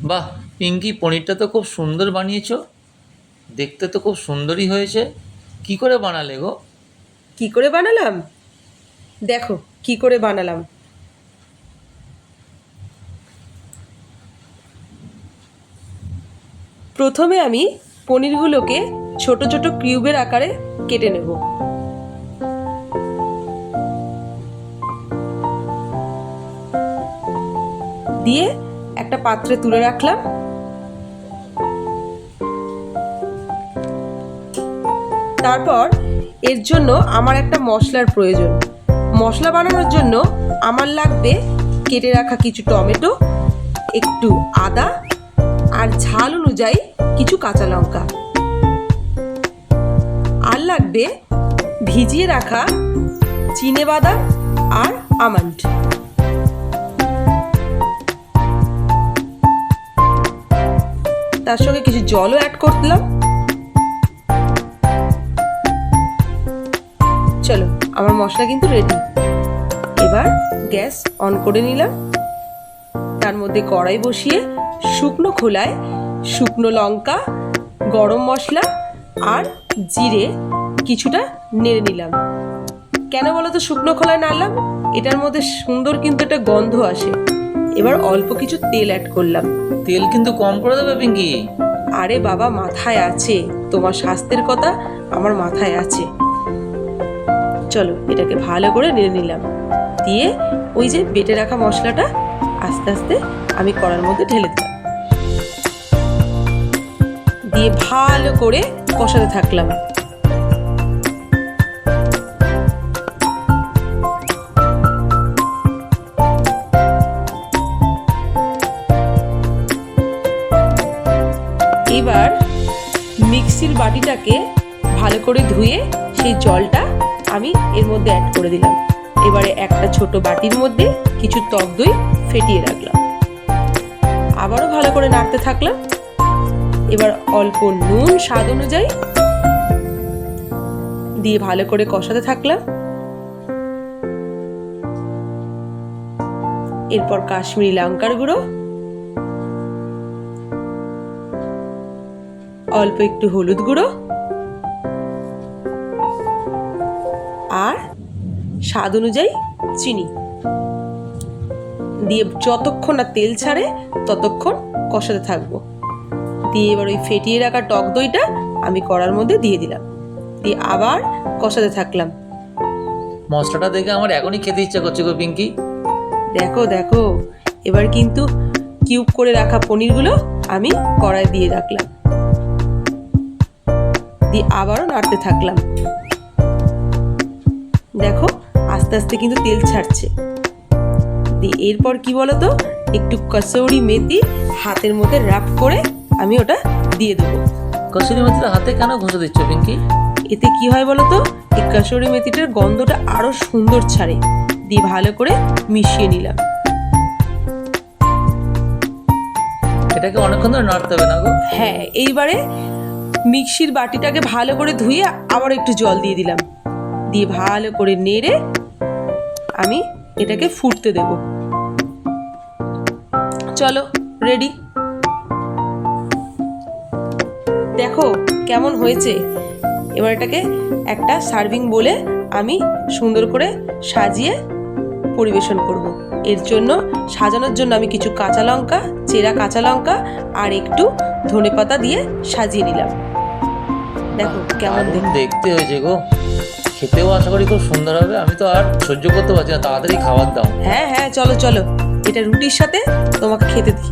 বাহ পিঙ্কি, পনিরটা তো খুব সুন্দর বানিয়েছো। দেখতে তো খুব সুন্দরই হয়েছে। কি করে বানালে গো? কি করে বানালাম? দেখো কি করে বানালাম। প্রথমে আমি পনিরগুলোকে ছোট ছোট কিউবের আকারে কেটে নেব। দিয়ে একটা পাত্রে তুলে রাখলাম। তারপর এর জন্য আমার একটা মশলার প্রয়োজন। মশলা বানানোর জন্য আমার লাগবে কেটে রাখা কিছু টমেটো, একটু আদা আর ঝাল অনুযায়ী কিছু কাঁচা লঙ্কা। আর লাগবে ভিজিয়ে রাখা চিনেবাদাম আর আমন্ড। তার সঙ্গে কিছু জলও অ্যাড করলাম। চলো, আমার মশলা কিন্তু রেডি। এবার গ্যাস অন করে নিলাম। তার মধ্যে কড়াই বসিয়ে শুকনো খোলায় শুকনো লঙ্কা, গরম মশলা আর জিরে কিছুটা নেড়ে নিলাম। কেন বলো তো শুকনো খোলায় নাড়লাম? এটার মধ্যে সুন্দর কিন্তু একটা গন্ধ আসে। এবার অল্প কিছু তেল অ্যাড করলাম। তেল কিন্তু কম করে দেবে পিঙ্কি। আরে বাবা, মাথায় আছে, তোমার স্বাস্থ্যের কথা আমার মাথায় আছে। চলো, এটাকে ভালো করে নেড়ে নিলাম। দিয়ে ওই যে বেটে রাখা মশলাটা আস্তে আস্তে আমি কড়ার মধ্যে ঢেলে দিলাম। দিয়ে ভালো করে কষাতে থাকলাম। এবার মিক্সির বাটিটাকে ভালো করে ধুয়ে সেই জলটা আমি এর মধ্যে অ্যাড করে দিলাম। এবারে একটা ছোট বাটির মধ্যে কিছু টক দই ফেটিয়ে রাখলাম। আবারও ভালো করে নাড়তে থাকলাম। এবার অল্প নুন স্বাদ অনুযায়ী দিয়ে ভালো করে কষাতে থাকলাম। এরপর কাশ্মীরি লঙ্কার গুঁড়ো, অল্প একটু হলুদ গুঁড়ো আর স্বাদ অনুযায়ী চিনি দিয়ে যতক্ষণ না তেল ছাড়ে ততক্ষণ কষাতে থাকবো। দিয়ে এবার ওই ফেটিয়ে রাখা টক দইটা আমি কড়ার মধ্যে দিয়ে দিলাম। দিয়ে আবার কষাতে থাকলাম। মশলাটা দেখে আমার এখনই খেতে ইচ্ছা করছে গো পিঙ্কি। দেখো দেখো, এবার কিন্তু কিউব করে রাখা পনিরগুলো আমি কড়াই দিয়ে রাখলাম। দিয়ে আবারও নাড়তে থাকলাম। দেখো আস্তে আস্তে কিন্তু তেল ছাড়ছে। দিয়ে এরপর কি বলতো, একটু কসুরি মেথি হাতের মধ্যে র্যাপ করে আমি ওটা দিয়ে দেবো। কসুরি মেথিটা হাতে কেন ঘষে দিচ্ছ পিঙ্কি? এতে কি হয় বলতো, এই কসুরি মেথিটার গন্ধটা আরো সুন্দর ছাড়ে। দিয়ে ভালো করে মিশিয়ে নিলাম। এটাকে অনেকক্ষণ ধরে নাড়তে হবে না গো? হ্যাঁ, এইবারে মিক্সির বাটিটাকে ভালো করে ধুয়ে আবার একটু জল দিয়ে দিলাম। দিয়ে ভালো করে নেড়ে আমি এটাকে ফুটতে দেব। চলো, রেডি। দেখো কেমন হয়েছে। এবার এটাকে একটা সার্ভিং বলে আমি সুন্দর করে সাজিয়ে পরিবেশন করব। এর জন্য সাজানোর জন্য আমি কিছু কাঁচা লঙ্কা, চেরা কাঁচা লঙ্কা আর একটু ধনেপাতা দিয়ে সাজিয়ে নিলাম। দেখো কেমন দেখতে হয়েছে গো। খেতেও আশা করি খুব সুন্দর হবে। আমি তো আর সহ্য করতে পারছি না, তাড়াতাড়ি খাবার দাও। হ্যাঁ হ্যাঁ, চলো চলো, এটা রুটির সাথে তোমাকে খেতে দিই।